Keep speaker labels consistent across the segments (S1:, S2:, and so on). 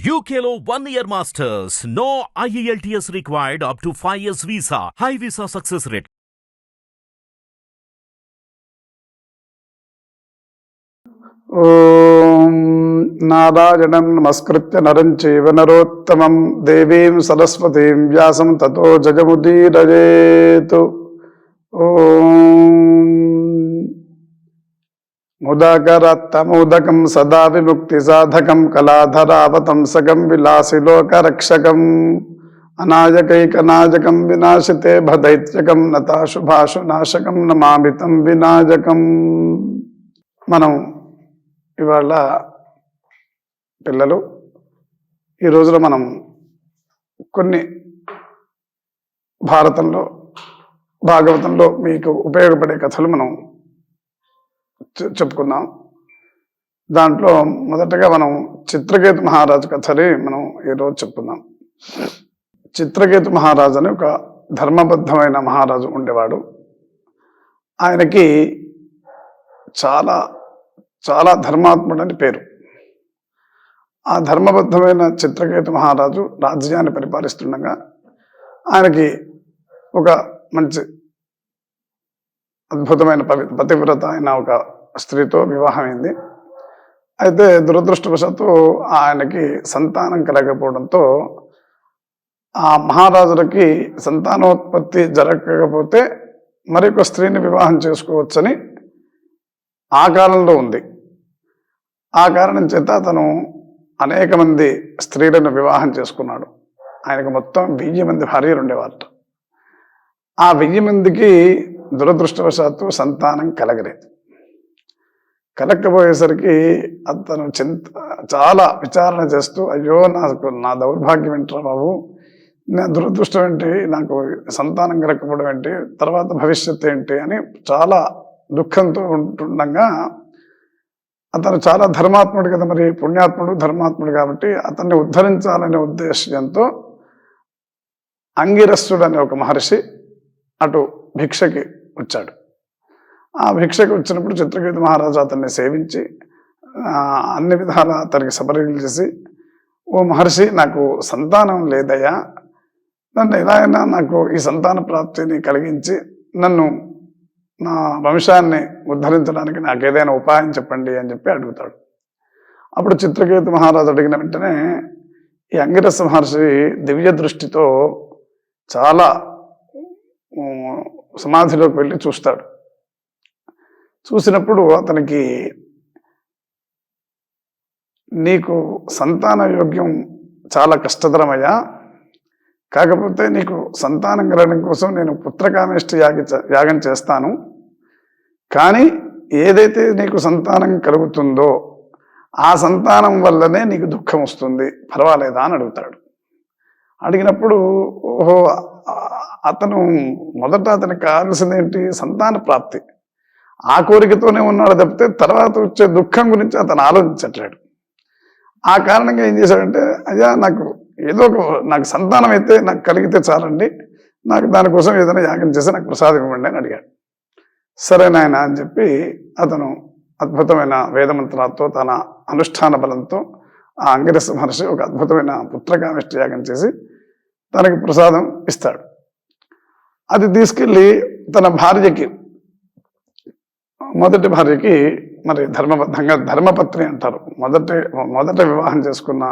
S1: UKLO 1 year masters. No IELTS required up to 5 years visa. High visa success rate.
S2: ఓం నారాయణం నమస్కృత్య నరం చైవ నరోత్తమం దేవీం సరస్వతీం వ్యాసం తతో జగముదీరయేతు. ఓం ముదాకరత్తమోదకం సదా విముక్తి సాధకం కళాధరావతంసకం విలాసిలోకరక్షకం అనాయకైకనాయకం వినాశితే భదైత్యకం నతాశుభాశునాశకం నమామితం వినాయకం. మనం ఇవాళ పిల్లలు ఈ రోజున మనం కొన్ని భారతంలో భాగవతంలో మీకు ఉపయోగపడే కథలు మనం చెప్పుకుందాం. దాంట్లో మొదటగా మనం చిత్రకేతు మహారాజు కథని మనం ఈరోజు చెప్పుకుందాం. చిత్రకేతు మహారాజు అని ఒక ధర్మబద్ధమైన మహారాజు ఉండేవాడు. ఆయనకి చాలా చాలా ధర్మాత్ముడని పేరు. ఆ ధర్మబద్ధమైన చిత్రకేతు మహారాజు రాజ్యాన్ని పరిపాలిస్తుండగా ఆయనకి ఒక మంచి అద్భుతమైన పతివ్రత అయిన ఒక స్త్రీతో వివాహమైంది. అయితే దురదృష్టవశాత్తు ఆయనకి సంతానం కలగకపోవడంతో ఆ మహారాజులకి సంతానోత్పత్తి జరగకపోతే మరొక స్త్రీని వివాహం చేసుకోవచ్చని ఆ కాలంలో ఉంది. ఆ కారణం చేత అతను అనేక మంది స్త్రీలను వివాహం చేసుకున్నాడు. ఆయనకు మొత్తం 1000 మంది భార్యలు ఉండేవారట. ఆ 1000 మందికి దురదృష్టవశాత్తు సంతానం కలగలేదు. కలగకపోయేసరికి అతను చాలా విచారణ చేస్తూ, అయ్యో నా దౌర్భాగ్యం ఏంట్రా బాబు, నా దురదృష్టం ఏంటి, నాకు సంతానం కలగకపోవడం ఏంటి, తర్వాత భవిష్యత్తు ఏంటి అని చాలా దుఃఖంతో ఉంటుండగా అతను చాలా ధర్మాత్ముడు కదా, మరి పుణ్యాత్ముడు ధర్మాత్ముడు కాబట్టి అతన్ని ఉద్ధరించాలనే ఉద్దేశంతో అంగిరస్సుడు అనే ఒక మహర్షి అటు భిక్షకి వచ్చాడు. ఆ భిక్షకి వచ్చినప్పుడు చిత్రకేతు మహారాజు అతన్ని సేవించి అన్ని విధాలా అతనికి సపరీలు చేసి, ఓ మహర్షి, నాకు సంతానం లేదయ్యా, నన్ను ఎలా అయినా నాకు ఈ సంతాన ప్రాప్తిని కలిగించి నన్ను నా వంశాన్ని ఉద్ధరించడానికి నాకు ఏదైనా ఉపాయం చెప్పండి అని చెప్పి అడుగుతాడు. అప్పుడు చిత్రకేతు మహారాజు అడిగిన వెంటనే ఈ అంగిరస మహర్షి దివ్య దృష్టితో చాలా సమాధిలోకి వెళ్ళి చూస్తాడు. చూసినప్పుడు అతనికి, నీకు సంతాన యోగ్యం చాలా కష్టతరమయ్యా, కాకపోతే నీకు సంతానం కలగడం కోసం నేను పుత్రకామేష్టి యాగం చేస్తాను, కానీ ఏదైతే నీకు సంతానం కలుగుతుందో ఆ సంతానం వల్లనే నీకు దుఃఖం వస్తుంది, పర్వాలేదా అని అడుగుతాడు. అడిగినప్పుడు ఓహో, అతను మొదట అతనికి కావాల్సింది ఏంటి, సంతాన ప్రాప్తి. ఆ కోరికతోనే ఉన్నాడు తప్పితే తర్వాత వచ్చే దుఃఖం గురించి అతను ఆలోచించట్లేడు. ఆ కారణంగా ఏం చేశాడంటే, అయ్యా నాకు సంతానం అయితే నాకు కలిగితే చాలండి, నాకు దానికోసం ఏదైనా యాగం చేసి నాకు ప్రసాదం ఇవ్వండి అని అడిగాడు. సరే నాయన అని చెప్పి అతను అద్భుతమైన వేదమంత్రాలతో తన అనుష్ఠాన బలంతో ఆ అంగిరస మహర్షి ఒక అద్భుతమైన పుత్రకామిష్టి యాగం చేసి తనకి ప్రసాదం ఇస్తాడు. అది తీసుకెళ్ళి తన భార్యకి, మొదటి భార్యకి, మరి ధర్మబద్ధంగా ధర్మపత్ని అంటారు, మొదట వివాహం చేసుకున్న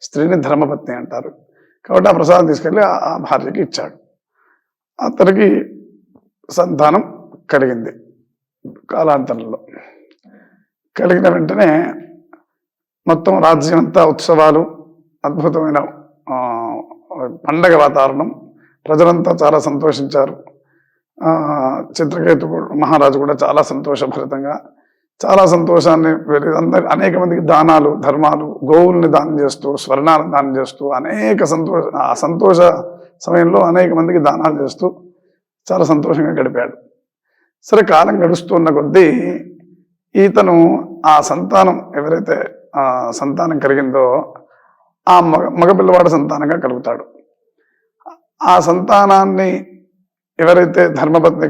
S2: స్త్రీని ధర్మపత్ని అంటారు కాబట్టి ఆ ప్రసాదం తీసుకెళ్ళి ఆ భార్యకి ఇచ్చాడు. అతనికి సంతానం కలిగింది. కాలాంతరంలో కలిగిన వెంటనే మొత్తం రాజ్యం అంతా ఉత్సవాలు, అద్భుతమైన పండగ వాతావరణం, ప్రజలంతా చాలా సంతోషించారు. చిత్రకేతు మహారాజు కూడా చాలా సంతోషభరితంగా, చాలా సంతోషాన్ని అనేక మందికి దానాలు ధర్మాలు, గోవుల్ని దానం చేస్తూ, స్వర్ణాలను దానం చేస్తూ, ఆ సంతోష సమయంలో అనేక మందికి దానాలు చేస్తూ చాలా సంతోషంగా గడిపాడు. సరే, కాలం గడుస్తున్న కొద్దీ ఈతను ఆ సంతానం, ఎవరైతే సంతానం కలిగిందో ఆ మగపిల్లవాడు సంతానంగా కలుగుతాడు. ఆ సంతానాన్ని ఎవరైతే ధర్మపత్ని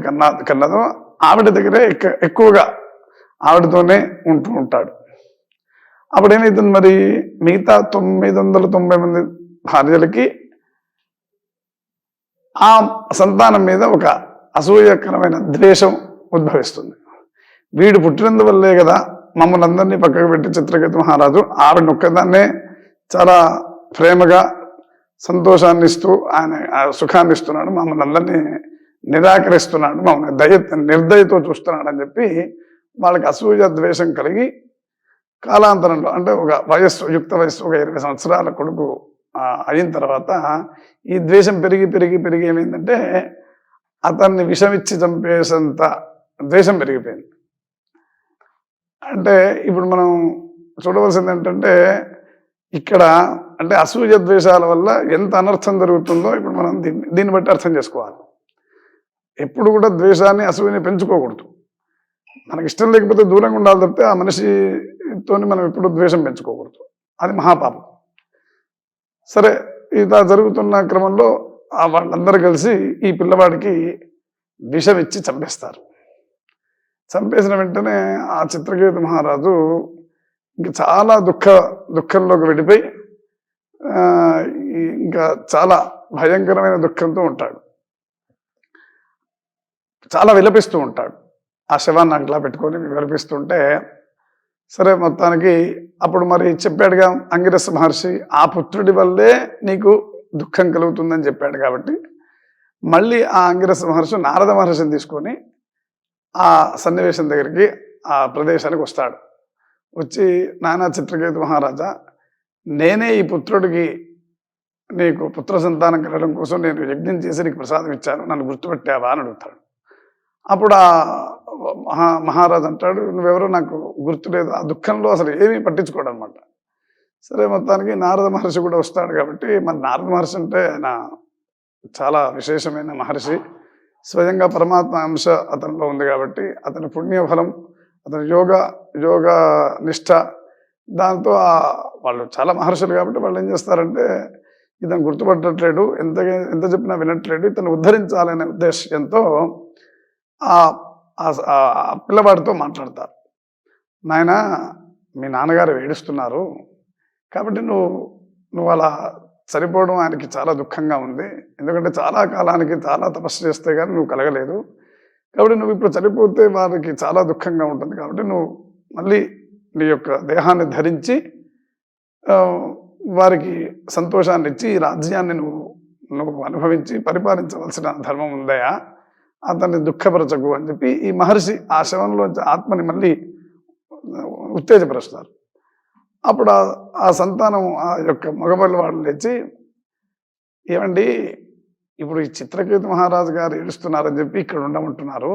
S2: కన్నదో ఆవిడ దగ్గరే ఎక్కువగా ఆవిడతోనే ఉంటూ ఉంటాడు. అప్పుడు ఏమవుతుంది మరి, మిగతా 990 మంది భార్యలకి ఆ సంతానం మీద ఒక అసూయకరమైన ద్వేషం ఉద్భవిస్తుంది. వీడు పుట్టినందువల్లే కదా మమ్మల్ని అందరినీ పక్కకు పెట్టి చిత్రకేతు మహారాజు ఆవిడ ఒక్కదాన్నే చాలా ప్రేమగా సంతోషాన్ని ఇస్తూ ఆయన సుఖాన్ని ఇస్తున్నాడు, మమ్మల్ని అందరినీ నిరాకరిస్తున్నాడు, మమ్మల్ని నిర్దయతో చూస్తున్నాడు అని చెప్పి వాళ్ళకి అసూయ ద్వేషం కలిగి కాలాంతరంలో అంటే ఒక యుక్త వయస్సు ఒక 20 సంవత్సరాల కొడుకు అయిన తర్వాత ఈ ద్వేషం పెరిగి ఏమైందంటే అతన్ని విషమిచ్చి చంపేసంత ద్వేషం పెరిగిపోయింది. అంటే ఇప్పుడు మనం చూడవలసింది ఏంటంటే ఇక్కడ అంటే అసూయ ద్వేషాల వల్ల ఎంత అనర్థం జరుగుతుందో ఇప్పుడు మనం దీన్ని బట్టి అర్థం చేసుకోవాలి. ఎప్పుడు కూడా ద్వేషాన్ని అసూయని పెంచుకోకూడదు. మనకి ఇష్టం లేకపోతే దూరంగా ఉండాలి తప్పితే ఆ మనిషితో మనం ఎప్పుడు ద్వేషం పెంచుకోకూడదు, అది మహాపాపం. సరే, ఇలా జరుగుతున్న క్రమంలో వాళ్ళందరూ కలిసి ఈ పిల్లవాడికి విషం ఇచ్చి చంపేస్తారు. చంపేసిన వెంటనే ఆ చిత్రకేతు మహారాజు ఇంకా చాలా దుఃఖంలోకి వెళ్ళిపోయి ఇంకా చాలా భయంకరమైన దుఃఖంతో ఉంటాడు, చాలా విలపిస్తూ ఉంటాడు. ఆ శవాన్ని అట్లా పెట్టుకొని విలపిస్తుంటే సరే మొత్తానికి అప్పుడు మరి చెప్పాడుగా అంగిరస మహర్షి, ఆ పుత్రుడి వల్లే నీకు దుఃఖం కలుగుతుందని చెప్పాడు కాబట్టి మళ్ళీ ఆ అంగిరస మహర్షి నారద మహర్షిని తీసుకొని ఆ సన్నివేశం దగ్గరికి ఆ ప్రదేశానికి వస్తాడు. వచ్చి నానా చిత్రకేతు మహారాజా, నేనే ఈ పుత్రుడికి నీకు పుత్ర సంతానం కలగడం కోసం నేను యజ్ఞం చేసి నీకు ప్రసాదం ఇచ్చాను, నన్ను గుర్తుపెట్టావా అని అడుగుతాడు. అప్పుడు ఆ మహారాజు అంటాడు, నువ్వెవరో నాకు గుర్తులేదు. ఆ దుఃఖంలో అసలు ఏమీ పట్టించుకోడు అనమాట. సరే మొత్తానికి నారద మహర్షి కూడా వస్తాడు కాబట్టి మరి నారద మహర్షి అంటే ఆయన చాలా విశేషమైన మహర్షి, స్వయంగా పరమాత్మ అంశ అతనిలో ఉంది కాబట్టి అతని పుణ్యఫలం, అతని యోగ నిష్ఠ, దాంతో వాళ్ళు చాలా మహర్షులు కాబట్టి వాళ్ళు ఏం చేస్తారంటే ఇతను గుర్తుపట్టట్లేడు, ఎంత చెప్పినా వినట్లేడు, ఇతను ఉద్ధరించాలనే ఉద్దేశంతో ఆ పిల్లవాడితో మాట్లాడతారు. నాయన, మీ నాన్నగారు ఏడుస్తున్నారు కాబట్టి నువ్వు అలా చనిపోవడం ఆయనకి చాలా దుఃఖంగా ఉంది, ఎందుకంటే చాలా కాలానికి చాలా తపస్సు చేస్తే కానీ నువ్వు కలగలేదు, కాబట్టి నువ్వు ఇప్పుడు చనిపోతే వారికి చాలా దుఃఖంగా ఉంటుంది, కాబట్టి నువ్వు మళ్ళీ నీ యొక్క దేహాన్ని ధరించి వారికి సంతోషాన్ని ఇచ్చి ఈ రాజ్యాన్ని నువ్వు అనుభవించి పరిపాలించవలసిన ధర్మం ఉందయా, అతన్ని దుఃఖపరచకు అని చెప్పి ఈ మహర్షి ఆ శవంలోంచి ఆత్మని మళ్ళీ ఉత్తేజపరుస్తారు. అప్పుడు ఆ సంతానం ఆ యొక్క మగబల్లి వాళ్ళు లేచి, ఏమండి ఇప్పుడు ఈ చిత్రకేతు మహారాజు గారు ఏడుస్తున్నారని చెప్పి ఇక్కడ ఉండమంటున్నారు,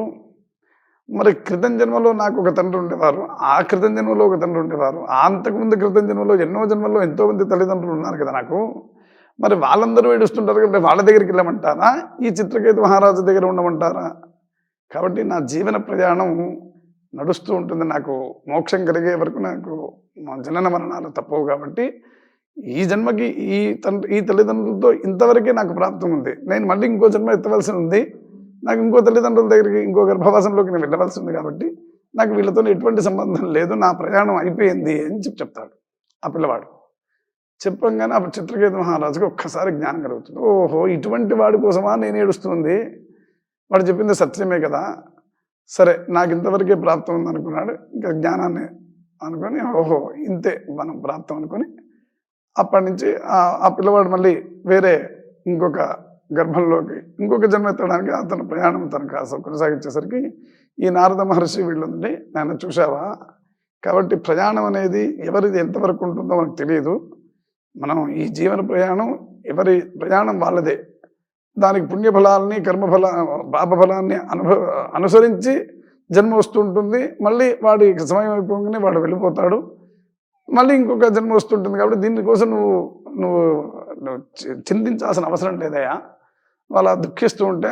S2: మరి క్రితం జన్మలో నాకు ఒక తండ్రి ఉండేవారు, ఆ క్రితం జన్మలో ఒక తండ్రి ఉండేవారు, అంతకుముందు క్రితం జన్మలో ఎన్నో జన్మల్లో ఎంతో మంది తల్లిదండ్రులు ఉన్నారు కదా నాకు, మరి వాళ్ళందరూ ఏడుస్తుంటారు కాబట్టి వాళ్ళ దగ్గరికి వెళ్ళమంటారా, ఈ చిత్రకేతు మహారాజు దగ్గర ఉండమంటారా? కాబట్టి నా జీవన ప్రయాణం నడుస్తూ ఉంటుంది, నాకు మోక్షం కలిగే వరకు నాకు జనన మరణాలు తప్పవు, కాబట్టి ఈ జన్మకి ఈ తల్లిదండ్రులతో ఇంతవరకే నాకు ప్రాప్తం ఉంది, నేను మళ్ళీ ఇంకో జన్మ ఎత్తవలసి ఉంది, నాకు ఇంకో తల్లిదండ్రుల దగ్గరికి ఇంకో గర్భవాసంలోకి నేను వెళ్ళవలసి ఉంది, కాబట్టి నాకు వీళ్ళతో ఎటువంటి సంబంధం లేదు, నా ప్రయాణం అయిపోయింది అని చెప్తాడు ఆ పిల్లవాడు. చెప్పంగానే అప్పుడు చిత్రకేతు మహారాజుకి ఒక్కసారి జ్ఞానం కలుగుతుంది. ఓహో, ఇటువంటి వాడి కోసమా నేను ఏడుస్తుంది, వాడు చెప్పింది సత్యమే కదా, సరే నాకు ఇంతవరకే ప్రాప్తం ఉంది అనుకున్నాడు. ఇంకా జ్ఞానాన్ని అనుకొని ఓహో ఇంతే మనం ప్రాప్తం అనుకొని అప్పటి నుంచి ఆ పిల్లవాడు మళ్ళీ వేరే ఇంకొక గర్భంలోకి ఇంకొక జన్మ ఎత్తడానికి అతను ప్రయాణం తనకు కొనసాగించేసరికి ఈ నారద మహర్షి వీళ్ళుండి, నన్ను చూసావా, కాబట్టి ప్రయాణం అనేది ఎవరిది ఎంతవరకు ఉంటుందో మనకు తెలియదు, మనం ఈ జీవన ప్రయాణం ఎవరి ప్రయాణం వాళ్ళదే, దానికి పుణ్యఫలాల్ని పాపఫలాన్ని అనుసరించి జన్మ వస్తుంటుంది, మళ్ళీ వాడి సమయం అయిపోగానే వాడు వెళ్ళిపోతాడు, మళ్ళీ ఇంకొక జన్మ వస్తుంటుంది, కాబట్టి దీనికోసం నువ్వు చింతించాల్సిన అవసరం లేదయా, వాళ్ళ దుఃఖిస్తూ ఉంటే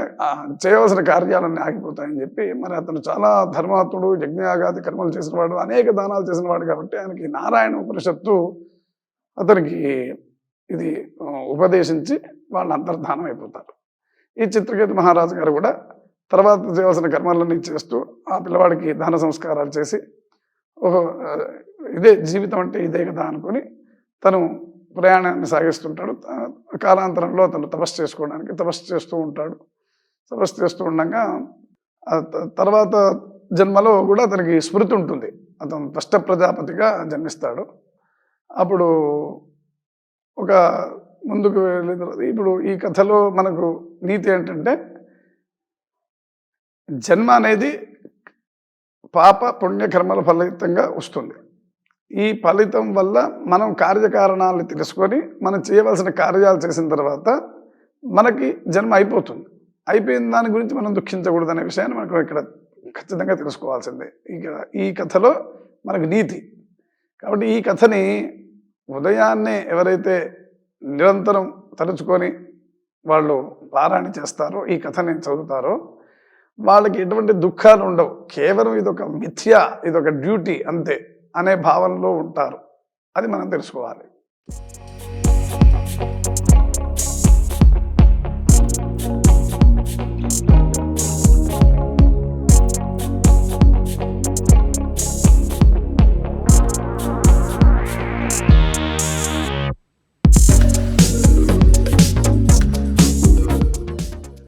S2: చేయవలసిన కార్యాలన్నీ ఆగిపోతాయని చెప్పి, మరి అతను చాలా ధర్మాత్ముడు, యజ్ఞయాగాది కర్మలు చేసినవాడు, అనేక దానాలు చేసినవాడు కాబట్టి ఆయనకి నారాయణ ఉపనిషత్తు అతనికి ఇది ఉపదేశించి వాళ్ళు అంతర్ధానం అయిపోతారు. ఈ చిత్రకేతు మహారాజు గారు కూడా తర్వాత చేయవలసిన కర్మలన్నీ చేస్తూ ఆ పిల్లవాడికి దాన సంస్కారాలు చేసి ఓహో ఇదే జీవితం అంటే ఇదే కదా అనుకుని తను ప్రయాణాన్ని సాగిస్తుంటాడు. కాలాంతరంలో అతను తపస్సు చేసుకోవడానికి తపస్సు చేస్తూ ఉంటాడు. తపస్సు చేస్తూ ఉండగా తర్వాత జన్మలో కూడా అతనికి స్మృతి ఉంటుంది. అతను దష్ట ప్రజాపతిగా జన్మిస్తాడు. అప్పుడు ఒక ముందుకు వెళ్ళిన తర్వాత ఇప్పుడు ఈ కథలో మనకు నీతి ఏంటంటే, జన్మ అనేది పాప పుణ్యకర్మల ఫలితంగా వస్తుంది. ఈ ఫలితం వల్ల మనం కార్యకారణాలను తెలుసుకొని మనం చేయవలసిన కార్యాలు చేసిన తర్వాత మనకి జన్మ అయిపోతుంది. అయిపోయిన దాని గురించి మనం దుఃఖించకూడదు అనే విషయాన్ని మనకు ఇక్కడ ఖచ్చితంగా తెలుసుకోవాల్సిందే. ఈ కథలో మనకు నీతి. కాబట్టి ఈ కథని ఉదయాన్నే ఎవరైతే నిరంతరం తలుచుకొని వాళ్ళు పారాయణ చేస్తారో, ఈ కథని చదువుతారో, వాళ్ళకి ఎటువంటి దుఃఖాలు ఉండవు. కేవలం ఇదొక మిథ్య, ఇదొక డ్యూటీ అంతే అనే భావనలో ఉంటారు. అది మనం తెలుసుకోవాలి.